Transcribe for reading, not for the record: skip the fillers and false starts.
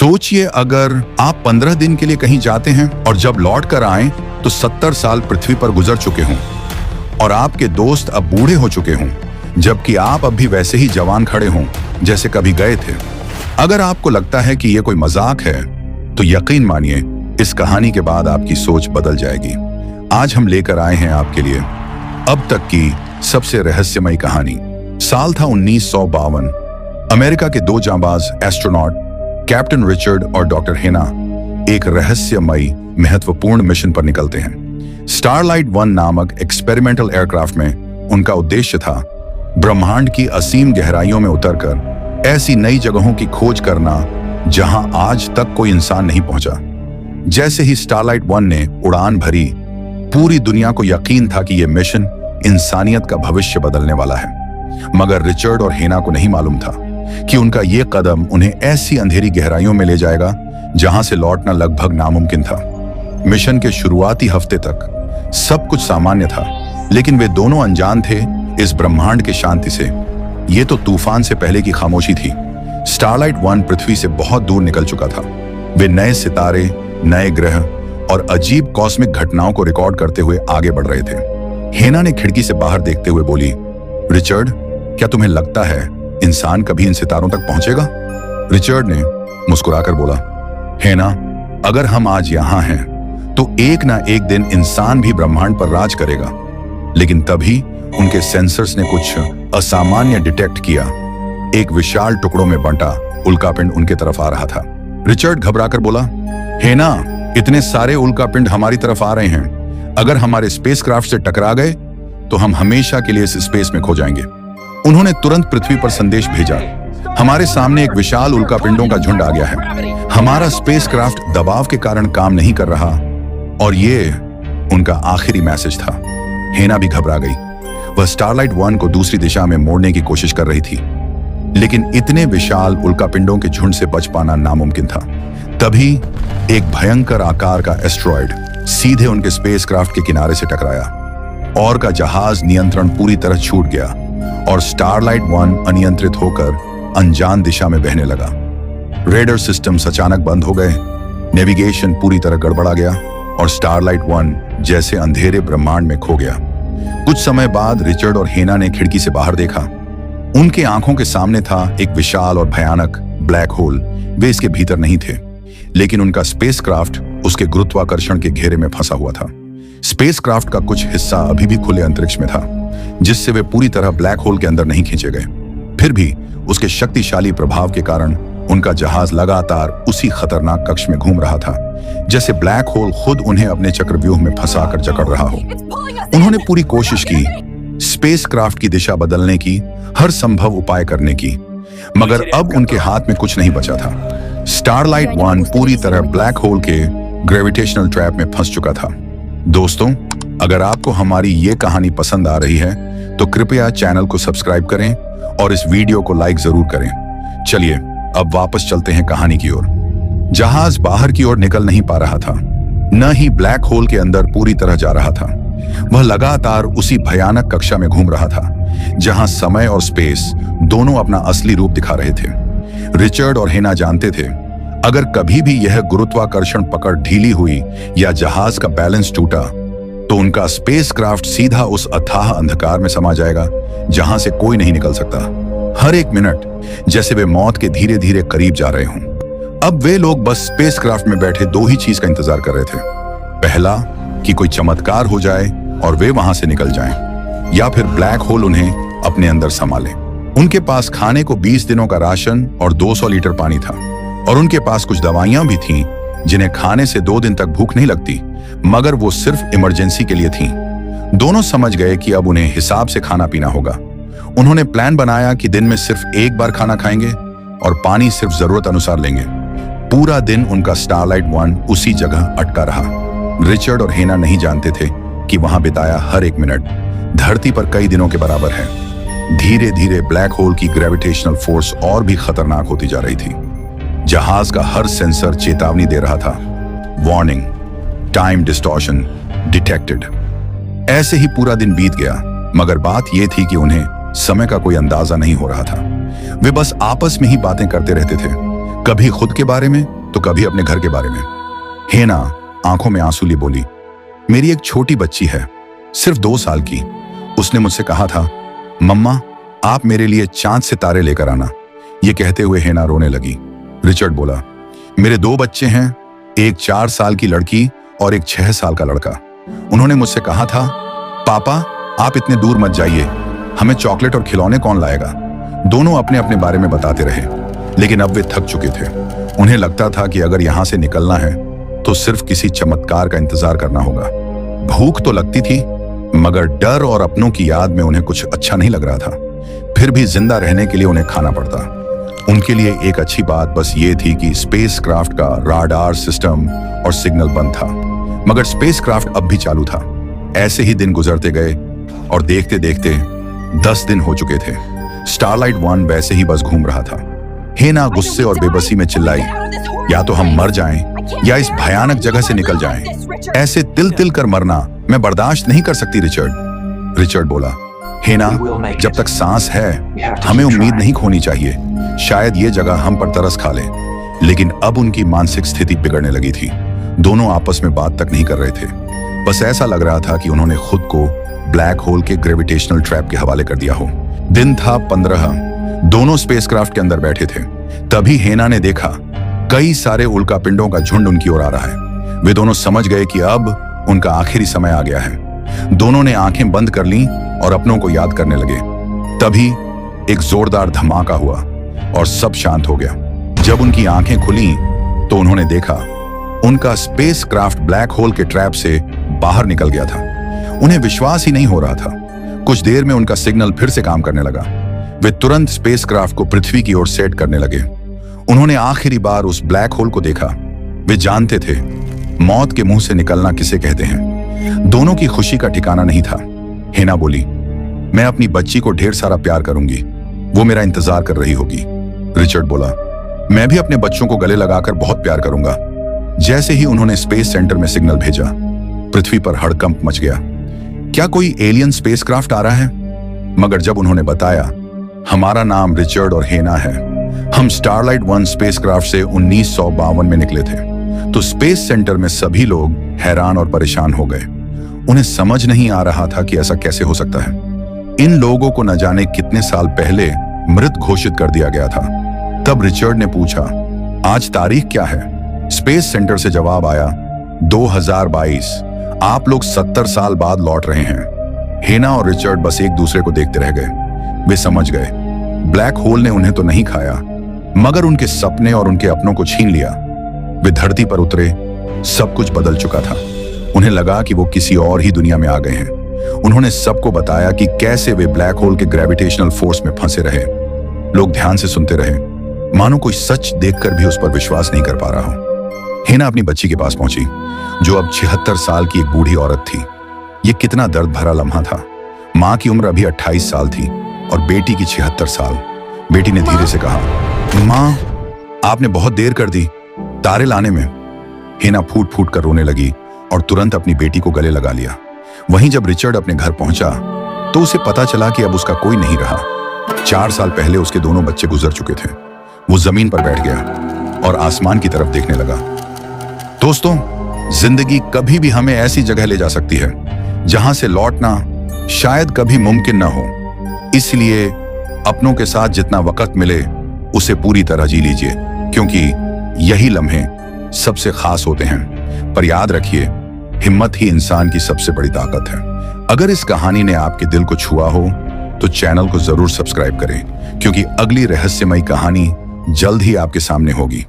सोचिए अगर आप 15 दिन के लिए कहीं जाते हैं और जब लौट कर आए तो 70 साल पृथ्वी पर गुजर चुके हों और आपके दोस्त अब बूढ़े हो चुके हों, जबकि आप अब भी वैसे ही जवान खड़े हों जैसे कभी गए थे। अगर आपको लगता है कि यह कोई मजाक है तो यकीन मानिए इस कहानी के बाद आपकी सोच बदल जाएगी। आज हम लेकर आए हैं आपके लिए अब तक की सबसे रहस्यमयी कहानी। साल था 1952। अमेरिका के दो जांबाज एस्ट्रोनॉट कैप्टन रिचर्ड और डॉक्टर हेना एक रहस्यमयी महत्वपूर्ण मिशन पर निकलते हैं। स्टारलाइट 1 नामक एक्सपेरिमेंटल एयरक्राफ्ट में उनका उद्देश्य था ब्रह्मांड की असीम गहराइयों में उतरकर ऐसी नई जगहों की खोज करना जहां आज तक कोई इंसान नहीं पहुंचा। जैसे ही स्टारलाइट 1 ने उड़ान भरी, पूरी दुनिया को यकीन था कि यह मिशन इंसानियत का भविष्य बदलने वाला है। मगर रिचर्ड और हेना को नहीं मालूम था कि उनका यह कदम उन्हें ऐसी अंधेरी गहराइयों में ले जाएगा जहां से लौटना लगभग नामुमकिन था। मिशन के शुरुआती हफ्ते तक सब कुछ सामान्य था, लेकिन वे दोनों अनजान थे इस ब्रह्मांड के शांति से। ये तो तूफान से पहले की खामोशी थी। स्टारलाइट 1 पृथ्वी से बहुत दूर निकल चुका था। वे नए सितारे, नए ग्रह और अजीब कॉस्मिक घटनाओं को रिकॉर्ड करते हुए आगे बढ़ रहे थे। हेना ने खिड़की से बाहर देखते हुए बोली, रिचर्ड, क्या तुम्हें लगता है इंसान कभी इन सितारों तक पहुंचेगा? रिचर्ड ने मुस्कुराकर बोला, हेना, अगर हम आज यहां हैं तो एक ना एक दिन इंसान भी ब्रह्मांड पर राज करेगा। लेकिन तभी उनके सेंसर्स ने कुछ असामान्य डिटेक्ट किया। एक विशाल टुकड़ों में बंटा उल्कापिंड उनके तरफ आ रहा था। रिचर्ड घबराकर बोला, हेना, इतने सारे उल्कापिंड हमारी तरफ आ रहे हैं। अगर हमारे स्पेसक्राफ्ट से टकरा गए तो हम हमेशा के लिए इस स्पेस में खो जाएंगे। उन्होंने तुरंत पृथ्वी पर संदेश भेजा, हमारे सामने एक विशाल उल्कापिंडों का झुंड आ गया है। हमारा स्पेसक्राफ्ट दबाव के कारण काम नहीं कर रहा। और ये उनका आखिरी मैसेज था। हेना भी घबरा गई। वह स्टारलाइट 1 को दूसरी दिशा में मोड़ने की कोशिश कर रही थी, लेकिन इतने विशाल उल्कापिंडों के झुंड से बच पाना नामुमकिन था। तभी एक भयंकर आकार का एस्ट्रॉयड सीधे उनके स्पेसक्राफ्ट के किनारे से टकराया और का जहाज नियंत्रण पूरी तरह छूट गया और स्टारलाइट 1 अनियंत्रित होकर अनजान दिशा में बहने लगा। रेडर सिस्टम्स अचानक बंद हो गए, नेविगेशन पूरी तरह गड़बड़ा गया और स्टारलाइट 1 जैसे अंधेरे ब्रह्मांड में खो गया। कुछ समय बाद रिचर्ड और हेना ने खिड़की से बाहर देखा। उनके आंखों के सामने था एक विशाल और भयानक ब्लैक होल। वे इसके भीतर नहीं थे, लेकिन उनका स्पेसक्राफ्ट उसके गुरुत्वाकर्षण के घेरे में फंसा हुआ था। स्पेसक्राफ्ट का कुछ हिस्सा अभी भी खुले अंतरिक्ष में था, जिससे वे पूरी तरह ब्लैक होल के अंदर नहीं खींचे गए। फिर भी उसके शक्तिशाली प्रभाव के कारण उनका जहाज लगातार उसी खतरनाक कक्ष में घूम रहा था, जैसे ब्लैक होल खुद उन्हें अपने चक्रव्यूह में फंसाकर जकड़ रहा हो। उन्होंने पूरी कोशिश की, स्पेसक्राफ्ट की दिशा बदलने की, हर संभव उपाय करने की, मगर अब उनके हाथ में कुछ नहीं बचा था। स्टारलाइट 1 पूरी तरह ब्लैक होल के ग्रेविटेशनल ट्रैप में फंस चुका था। दोस्तों, अगर आपको हमारी ये कहानी पसंद आ रही है तो कृपया चैनल को सब्सक्राइब करें और इस वीडियो को लाइक जरूर करें। चलिए अब वापस चलते हैं कहानी की ओर। जहाज बाहर की ओर निकल नहीं पा रहा था, न ही ब्लैक होल के अंदर पूरी तरह जा रहा था। वह लगातार उसी भयानक कक्षा में घूम रहा था जहां समय और स्पेस दोनों अपना असली रूप दिखा रहे थे। रिचर्ड और हेना जानते थे, अगर कभी भी यह गुरुत्वाकर्षण पकड़ ढीली हुई या जहाज का बैलेंस टूटा तो उनका स्पेसक्राफ्ट सीधा उस अथाह अंधकार में समा जाएगा जहां से कोई नहीं निकल सकता। हर एक मिनट जैसे वे मौत के धीरे धीरे करीब जा रहे हों। अब वे लोग बस स्पेसक्राफ्ट में बैठे दो ही चीज का इंतजार कर रहे थे। पहला, कि कोई चमत्कार हो जाए और वे वहां से निकल जाएं, या फिर ब्लैक होल उन्हें अपने अंदर समा ले। उनके पास खाने को 20 दिनों का राशन और 200 लीटर पानी था, और उनके पास कुछ दवाइयां भी थीं जिन्हें खाने से 2 दिन तक भूख नहीं लगती, मगर वो सिर्फ इमरजेंसी के लिए थीं। दोनों समझ गए कि अब उन्हें हिसाब से खाना पीना होगा। उन्होंने प्लान बनाया कि दिन में सिर्फ एक बार खाना खाएंगे और पानी सिर्फ जरूरत अनुसार लेंगे। पूरा दिन उनका स्टारलाइट 1 उसी जगह अटका रहा। रिचर्ड और हेना नहीं जानते थे कि वहां बिताया हर एक मिनट धरती पर कई दिनों के बराबर है। धीरे धीरे ब्लैक होल की ग्रेविटेशनल फोर्स और भी खतरनाक होती जा रही थी। जहाज का हर सेंसर चेतावनी दे रहा था, वार्निंग, टाइम डिस्टॉर्शन डिटेक्टेड। ऐसे ही पूरा दिन बीत गया, मगर बात यह थी कि उन्हें समय का कोई अंदाजा नहीं हो रहा था। वे बस आपस में ही बातें करते रहते थे। कभी खुद के बारे में तो कभी अपने घर के बारे में। हेना आंखों में आंसू लिए बोली, मेरी एक छोटी बच्ची है, सिर्फ 2 साल की। उसने मुझसे कहा था, मम्मा आप मेरे लिए चांद से तारे लेकर आना। ये कहते हुए हेना रोने लगी। रिचर्ड बोला, मेरे 2 बच्चे हैं, एक 4 साल की लड़की और एक 6 साल का लड़का। उन्होंने मुझसे कहा था, पापा आप इतने दूर मत जाइए, हमें चॉकलेट और खिलौने कौन लाएगा। दोनों अपने अपने बारे में बताते रहे, लेकिन अब वे थक चुके थे। उन्हें लगता था कि अगर यहां से निकलना है तो सिर्फ किसी चमत्कार का इंतजार करना होगा। भूख तो लगती थी, मगर डर और अपनों की याद में उन्हें कुछ अच्छा नहीं लग रहा था। फिर भी जिंदा रहने के लिए उन्हें खाना पड़ता। उनके लिए एक अच्छी बात बस ये थी कि स्पेसक्राफ्ट का राडार सिस्टम और सिग्नल बंद था, मगर स्पेसक्राफ्ट अब भी चालू था। ऐसे ही दिन गुजरते गए और देखते देखते 10 दिन हो चुके थे। स्टारलाइट 1 वैसे ही बस घूम रहा था। हेना गुस्से और बेबसी में चिल्लाई, या तो हम मर जाएं या इस भयानक जगह से निकल जाएं। ऐसे तिल तिल कर मरना मैं बर्दाश्त नहीं कर सकती रिचर्ड। रिचर्ड बोला, हेना जब तक सांस है हमें उम्मीद नहीं खोनी चाहिए। शायद ये जगह हम पर तरस खा ले। लेकिन अब उनकी मानसिक स्थिति बिगड़ने लगी थी। दोनों आपस में बात तक नहीं कर रहे थे। बस ऐसा लग रहा था कि उन्होंने खुद को ब्लैक होल के ग्रेविटेशनल ट्रैप के हवाले कर दिया हो। दिन था 15। दोनों स्पेसक्राफ्ट के अंदर बैठे थे। तभी हेना ने देखा कई सारे उल्कापिंडों का झुंड उनकी ओर आ रहा है। वे दोनों समझ गए कि अब उनका आखिरी समय आ गया है। दोनों ने आंखें बंद कर लीं और अपनों को याद करने लगे। तभी एक जोरदार धमाका हुआ और सब शांत हो गया। जब उनकी आंखें खुली तो उन्होंने देखा उनका स्पेसक्राफ्ट ब्लैक होल के ट्रैप से बाहर निकल गया था। उन्हें विश्वास ही नहीं हो रहा था। कुछ देर में उनका सिग्नल फिर से काम करने लगा। वे तुरंत स्पेसक्राफ्ट को पृथ्वी की ओर सेट करने लगे। उन्होंने आखिरी बार उस ब्लैक होल को देखा। वे जानते थे मौत के मुंह से निकलना किसे कहते हैं। दोनों की खुशी का ठिकाना नहीं था। हेना बोली, मैं अपनी बच्ची को ढेर सारा प्यार करूंगी, वो मेरा इंतजार कर रही होगी। रिचर्ड बोला, मैं भी अपने बच्चों को गले लगाकर बहुत प्यार करूंगा। जैसे ही उन्होंने स्पेस सेंटर में सिग्नल भेजा, पृथ्वी पर हड़कंप मच गया। क्या कोई एलियन स्पेसक्राफ्ट आ रहा है? मगर जब उन्होंने बताया, हमारा नाम रिचर्ड और हेना है, हम स्टारलाइट 1 स्पेसक्राफ्ट से 1952 में निकले थे, तो स्पेस सेंटर में सभी लोग हैरान और परेशान हो गए। उन्हें समझ नहीं आ रहा था कि ऐसा कैसे हो सकता है। इन लोगों को न जाने कितने साल पहले मृत घोषित कर दिया गया था। तब रिचर्ड ने पूछा, आज तारीख क्या है? स्पेस सेंटर से जवाब आया, 2022। आप लोग 70 साल बाद लौट रहे हैं। हेना और रिचर्ड बस एक दूसरे को देखते रह गए। वे समझ गए ब्लैक होल ने उन्हें तो नहीं खाया, मगर उनके सपने और उनके अपनों को छीन लिया। वे धरती पर उतरे, सब कुछ बदल चुका था। उन्हें लगा कि वो किसी और ही दुनिया में आ गए हैं। उन्होंने सबको बताया कि कैसे वे ब्लैक होल के ग्रेविटेशनल फोर्स में फंसे रहे। लोग ध्यान से सुनते रहे, मानो कोई सच देखकर भी उस पर विश्वास नहीं कर पा रहा हो। हेना अपनी बच्ची के पास पहुंची, जो अब 76 साल की एक बूढ़ी औरत थी। ये कितना दर्द भरा लम्हा था। माँ की उम्र अभी 28 साल थी और बेटी की 76 साल। बेटी ने धीरे से कहा, माँ आपने बहुत देर कर दी तारे लाने में। हेना फूट फूट कर रोने लगी और तुरंत अपनी बेटी को गले लगा लिया। वहीं जब रिचर्ड अपने घर पहुंचा तो उसे पता चला कि अब उसका कोई नहीं रहा। 4 साल पहले उसके दोनों बच्चे गुजर चुके थे। वो जमीन पर बैठ गया और आसमान की तरफ देखने लगा। दोस्तों, जिंदगी कभी भी हमें ऐसी जगह ले जा सकती है जहां से लौटना शायद कभी मुमकिन ना हो। इसलिए अपनों के साथ जितना वक्त मिले उसे पूरी तरह जी लीजिए, क्योंकि यही लम्हे सबसे खास होते हैं। पर याद रखिए, हिम्मत ही इंसान की सबसे बड़ी ताकत है। अगर इस कहानी ने आपके दिल को छुआ हो तो चैनल को जरूर सब्सक्राइब करें, क्योंकि अगली रहस्यमयी कहानी जल्द ही आपके सामने होगी।